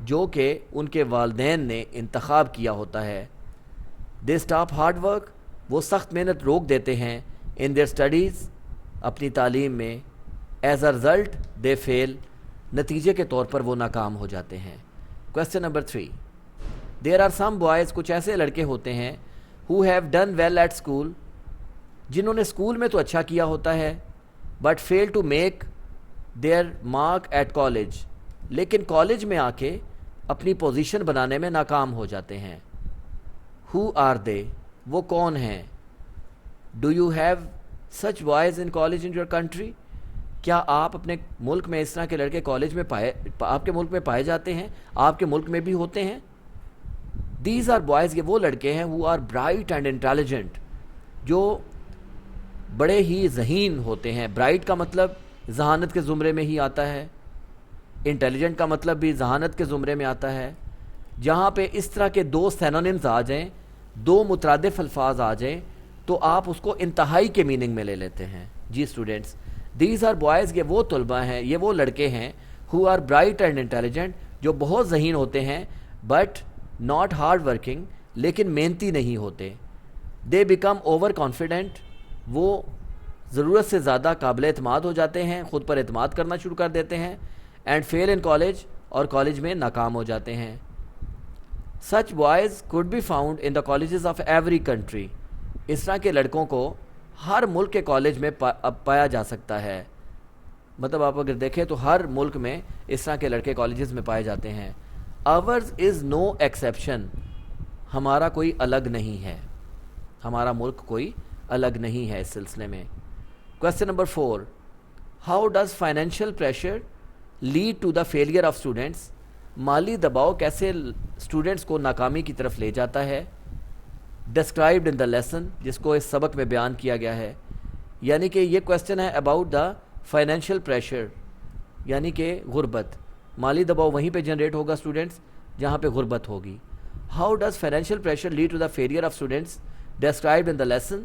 جو کہ ان کے والدین نے انتخاب کیا ہوتا ہے. دے اسٹاپ ہارڈ ورک, وہ سخت محنت روک دیتے ہیں. ان دیئر اسٹڈیز, اپنی تعلیم میں. ایز اے رزلٹ دے فیل, نتیجے کے طور پر وہ ناکام ہو جاتے ہیں. Question number 3, there are some boys, کچھ ایسے لڑکے ہوتے ہیں who have done well at school, جنہوں نے اسکول میں تو اچھا کیا ہوتا ہے, but fail to make their mark at college, لیکن کالج میں آ کے اپنی پوزیشن بنانے میں ناکام ہو جاتے ہیں. ہو آر دے, وہ کون ہیں؟ Do you have such boys in college in your country, کیا آپ اپنے ملک میں اس طرح کے لڑکے کالج میں آپ کے ملک میں پائے جاتے ہیں, آپ کے ملک میں بھی ہوتے ہیں؟ دیز آر بوائز, یہ وہ لڑکے ہیں who are bright and intelligent, جو بڑے ہی ذہین ہوتے ہیں. برائٹ کا مطلب ذہانت کے زمرے میں ہی آتا ہے, انٹیلیجنٹ کا مطلب بھی ذہانت کے زمرے میں آتا ہے. جہاں پہ اس طرح کے دو سینونمز آ جائیں, دو مترادف الفاظ آ جائیں, تو آپ اس کو انتہائی کے میننگ میں لے لیتے ہیں. جی اسٹوڈنٹس, دیز آر بوائز, یہ وہ طلباء ہیں, یہ وہ لڑکے ہیں who are bright and intelligent, جو بہت ذہین ہوتے ہیں, بٹ ناٹ ہارڈ ورکنگ, لیکن محنتی نہیں ہوتے. دے بیکم اوور کانفیڈنٹ, وہ ضرورت سے زیادہ قابل اعتماد ہو جاتے ہیں, خود پر اعتماد کرنا شروع کر دیتے ہیں. اینڈ فیل ان کالج, اور کالج میں ناکام ہو جاتے ہیں. Such boys could be found in the colleges of every country, اس طرح کے لڑکوں کو ہر ملک کے کالج میں پایا جا سکتا ہے. مطلب آپ اگر دیکھیں تو ہر ملک میں اس طرح کے لڑکے کالجز میں پائے جاتے ہیں. آورز از نو ایکسیپشن, ہمارا کوئی الگ نہیں ہے, ہمارا ملک کوئی الگ نہیں ہے اس سلسلے میں. Question number 4, how does financial pressure lead to the failure of students, مالی دباؤ کیسے اسٹوڈنٹس کو ناکامی کی طرف لے جاتا ہے؟ ڈسکرائبڈ ان دا لیسن, جس کو اس سبق میں بیان کیا گیا ہے. یعنی کہ یہ کویسچن ہے اباؤٹ دا فائنینشیل پریشر, یعنی کہ غربت. مالی دباؤ وہیں پہ جنریٹ ہوگا اسٹوڈنٹس جہاں پہ غربت ہوگی. How does financial pressure lead to the failure of students described in the lesson,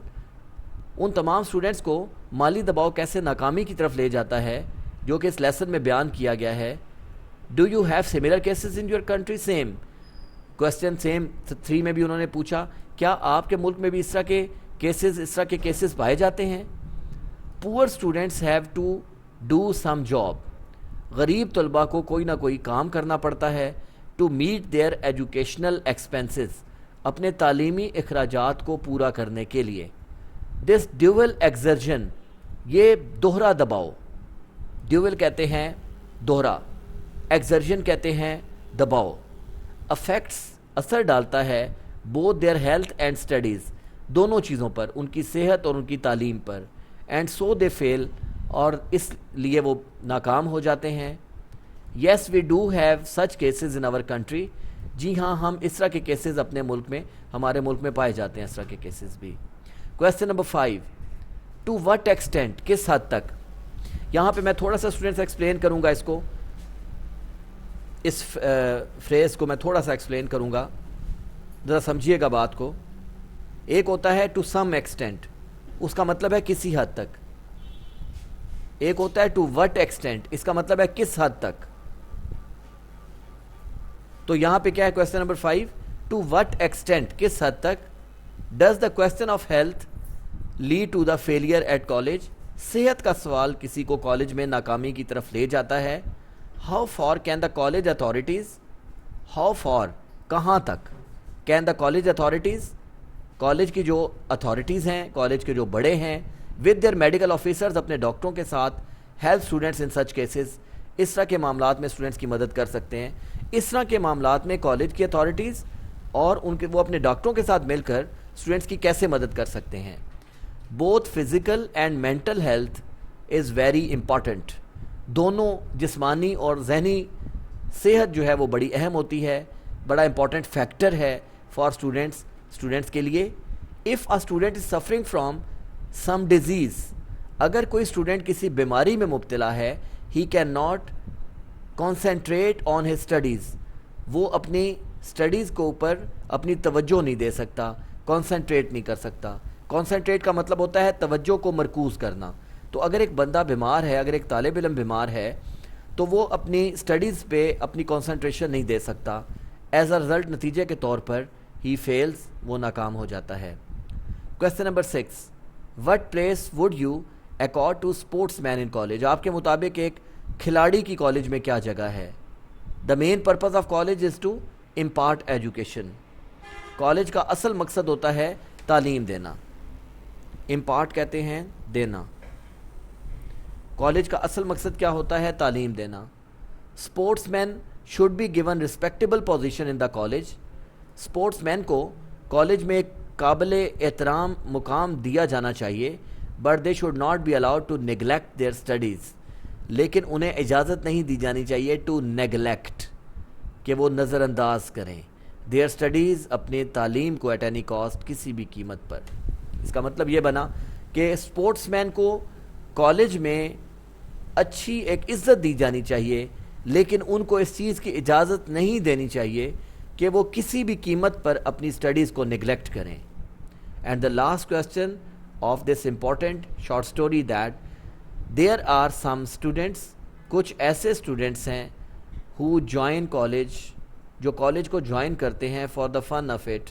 ان تمام اسٹوڈنٹس کو مالی دباؤ کیسے ناکامی کی طرف لے جاتا ہے جو کہ اس لیسن میں بیان کیا گیا ہے. Do you have similar cases in your country? Same question same 3 میں بھی انہوں نے پوچھا, کیا آپ کے ملک میں بھی اس طرح کے کیسز پائے جاتے ہیں؟ Poor students have to do some job, غریب طلباء کو کوئی نہ کوئی کام کرنا پڑتا ہے. To meet their educational expenses, اپنے تعلیمی اخراجات کو پورا کرنے کے لیے. دس ڈیول ایگزرشن, یہ دوہرا دباؤ, ڈیول کہتے ہیں دوہرا, ایگزرشن کہتے ہیں دباؤ. افیکٹس, اثر ڈالتا ہے both their health and studies, دونوں چیزوں پر, ان کی صحت اور ان کی تعلیم پر. اینڈ سو دے فیل, اور اس لیے وہ ناکام ہو جاتے ہیں. Yes we do have such cases in our country, جی ہاں ہم اس طرح کے کیسز اپنے ملک میں, ہمارے ملک میں پائے جاتے ہیں اس طرح کے کیسز بھی. Question number 5, to what extent, کس حد تک. یہاں پہ میں تھوڑا سا اسٹوڈنٹس ایکسپلین کروں گا, اس فریز کو میں تھوڑا سا ایکسپلین کروں گا, ذرا سمجھیے گا بات کو. ایک ہوتا ہے ٹو سم ایکسٹینٹ, اس کا مطلب ہے کسی حد تک. ایک ہوتا ہے ٹو وٹ ایکسٹینٹ, اس کا مطلب ہے کس حد تک. تو یہاں پہ کیا ہے question number 5, to what extent, کس حد تک. Does the question of health lead to the failure at college, صحت کا سوال کسی کو کالج میں ناکامی کی طرف لے جاتا ہے. How far can the college authorities, how far کہاں تک, can the college authorities, college کی جو اتھارٹیز ہیں, کالج کے جو بڑے ہیں, ود دیئر میڈیکل آفیسرز, اپنے ڈاکٹروں کے ساتھ, ہیلپ اسٹوڈنٹس ان سچ کیسز, اس طرح کے معاملات میں اسٹوڈنٹس کی مدد کر سکتے ہیں. اس طرح کے معاملات میں کالج کی اتھارٹیز اور وہ اپنے ڈاکٹروں کے ساتھ مل کر اسٹوڈنٹس کی کیسے مدد کر سکتے ہیں. Both physical and mental health is very important, دونوں جسمانی اور ذہنی صحت جو ہے وہ بڑی اہم ہوتی ہے, بڑا امپورٹنٹ فیکٹر ہے فار اسٹوڈنٹس کے لیے. If a student is suffering from some disease, اگر کوئی اسٹوڈنٹ کسی بیماری میں مبتلا ہے, he can not concentrate on his studies, وہ اپنی اسٹڈیز کے اوپر اپنی توجہ نہیں دے سکتا, کانسنٹریٹ نہیں کر سکتا. کانسنٹریٹ کا مطلب ہوتا ہے توجہ کو مرکوز کرنا. تو اگر ایک بندہ بیمار ہے, اگر ایک طالب علم بیمار ہے, تو وہ اپنی اسٹڈیز پہ اپنی کنسنٹریشن نہیں دے سکتا. ایز اے رزلٹ نتیجے کے طور پر ہی فیلز, وہ ناکام ہو جاتا ہے. Question number 6, what place would you accord to sportsmen in college? آپ کے مطابق ایک کھلاڑی کی کالج میں کیا جگہ ہے؟ The main purpose of college is to impart education. College کا اصل مقصد ہوتا ہے تعلیم دینا. امپارٹ کہتے ہیں دینا. کالج کا اصل مقصد کیا ہوتا ہے؟ تعلیم دینا. Sportsman should be given respectable position in the college. Sportsman کو کالج میں ایک قابل احترام مقام دیا جانا چاہیے. But they should not be allowed to neglect their studies. لیکن انہیں اجازت نہیں دی جانی چاہیے ٹو نیگلیکٹ, کہ وہ نظر انداز کریں دیئر اسٹڈیز, اپنے تعلیم کو ایٹ اینی کاسٹ, کسی بھی قیمت پر. اس کا مطلب یہ بنا کہ اسپورٹس مین کو کالج میں اچھی ایک عزت دی جانی چاہیے, لیکن ان کو اس چیز کی اجازت نہیں دینی چاہیے کہ وہ کسی بھی قیمت پر اپنی اسٹڈیز کو نگلیکٹ کریں. And the last question of this important short story that there are some students, کچھ ایسے اسٹوڈنٹس ہیں ہو جوائن کالج, جو کالج کو جوائن کرتے ہیں for the fun of it,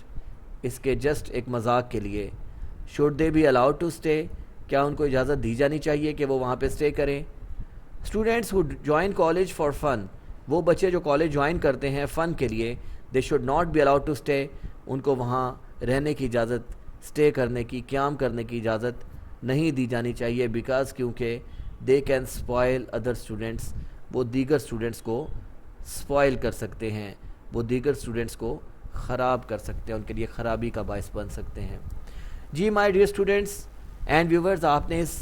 اس کے جسٹ ایک مذاق کے لیے. Should they be allowed to stay? کیا ان کو اجازت دی جانی چاہیے کہ وہ وہاں پہ اسٹے کریں؟ Students who join college for fun, وہ بچے جو کالج جوائن کرتے ہیں فن کے لیے, they should not be allowed to stay. ان کو وہاں رہنے کی اجازت, اسٹے کرنے کی, قیام کرنے کی اجازت نہیں دی جانی چاہیے. بیکاز کیونکہ they can spoil other students, وہ دیگر اسٹوڈنٹس کو اسپوائل کر سکتے ہیں, وہ دیگر اسٹوڈنٹس کو خراب کر سکتے ہیں, ان کے لیے خرابی کا باعث بن سکتے ہیں. جی my dear students and viewers, آپ نے اس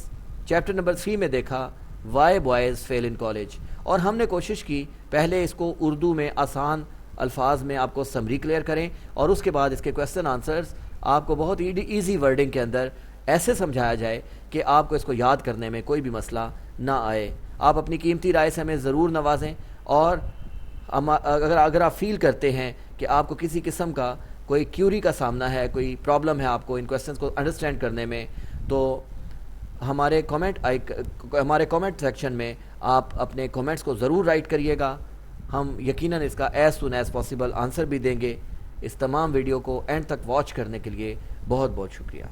چیپٹر نمبر 3 میں دیکھا why boys fail in college, اور ہم نے کوشش کی پہلے اس کو اردو میں آسان الفاظ میں آپ کو سمری کلیئر کریں, اور اس کے بعد اس کے کویسچن آنسرز آپ کو بہت ایزی ورڈنگ کے اندر ایسے سمجھایا جائے کہ آپ کو اس کو یاد کرنے میں کوئی بھی مسئلہ نہ آئے. آپ اپنی قیمتی رائے سے ہمیں ضرور نوازیں, اور اگر آپ فیل کرتے ہیں کہ آپ کو کسی قسم کا کوئی کیوری کا سامنا ہے, کوئی پرابلم ہے آپ کو ان کویسچنس کو انڈرسٹینڈ کرنے میں, تو ہمارے کامنٹ سیکشن میں آپ اپنے کامنٹس کو ضرور رائٹ کریے گا. ہم یقیناً اس کا as soon as possible answer بھی دیں گے. اس تمام ویڈیو کو اینڈ تک واچ کرنے کے لیے بہت بہت شکریہ.